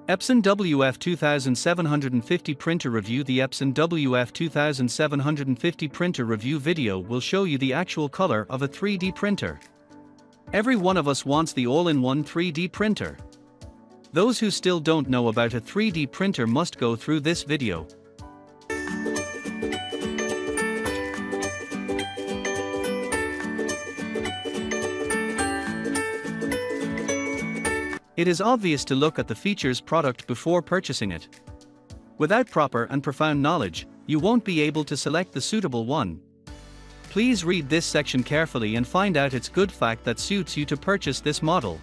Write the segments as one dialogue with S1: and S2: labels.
S1: Epson WF-2750 Printer Review. The Epson WF-2750 Printer Review video will show you the actual color of a 3D printer. Every one of us wants the all-in-one 3D printer. Those who still don't know about a 3D printer must go through this video. It is obvious to look at the features product before purchasing it. Without proper and profound knowledge, you won't be able to select the suitable one. Please read this section carefully and find out its good fact that suits you to purchase this model.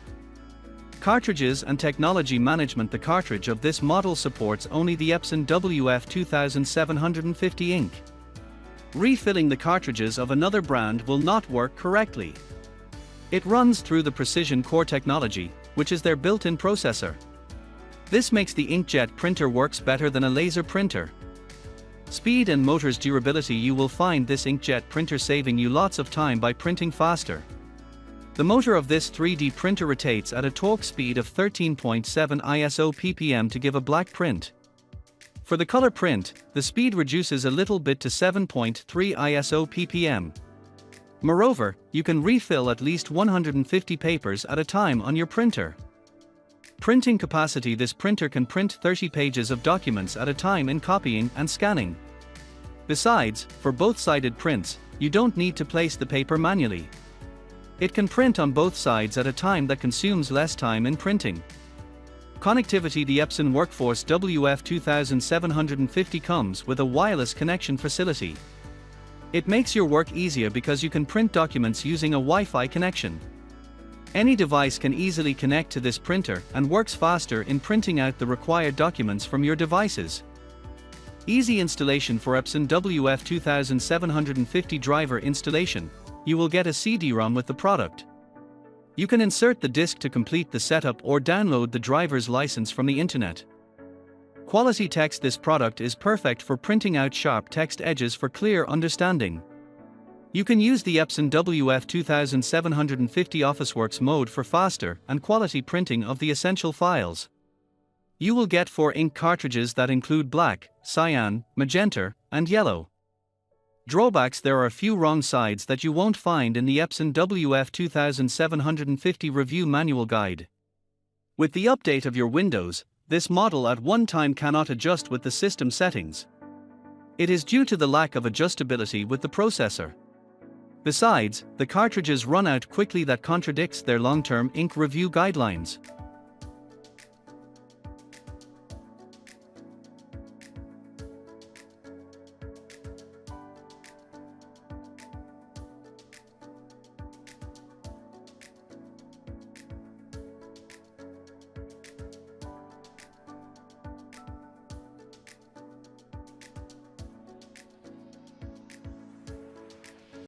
S1: Cartridges and technology management. The cartridge of this model supports only the Epson WF-2750 ink. Refilling the cartridges of another brand will not work correctly. It runs through the Precision Core technology, which is their built-in processor. This makes the inkjet printer works better than a laser printer. Speed and motor's durability. You will find this inkjet printer saving you lots of time by printing faster. The motor of this 3D printer rotates at a torque speed of 13.7 ISO ppm to give a black print. For the color print, the speed reduces a little bit to 7.3 ISO ppm. Moreover, you can refill at least 150 papers at a time on your printer. Printing capacity. This printer can print 30 pages of documents at a time in copying and scanning. Besides, for both-sided prints, you don't need to place the paper manually. It can print on both sides at a time that consumes less time in printing. Connectivity. The Epson Workforce WF-2750 comes with a wireless connection facility. It makes your work easier because you can print documents using a Wi-Fi connection. Any device can easily connect to this printer and works faster in printing out the required documents from your devices. Easy installation. For Epson WF-2750 driver installation, you will get a CD-ROM with the product. You can insert the disc to complete the setup or download the driver's license from the internet. Quality text. This product is perfect for printing out sharp text edges for clear understanding. You can use the Epson WF-2750 Officeworks mode for faster and quality printing of the essential files. You will get 4 ink cartridges that include black, cyan, magenta, and yellow. Drawbacks. There are a few wrong sides that you won't find in the Epson WF-2750 review manual guide. With the update of your Windows, this model at one time cannot adjust with the system settings. It is due to the lack of adjustability with the processor. Besides, the cartridges run out quickly. That contradicts their long-term ink review guidelines.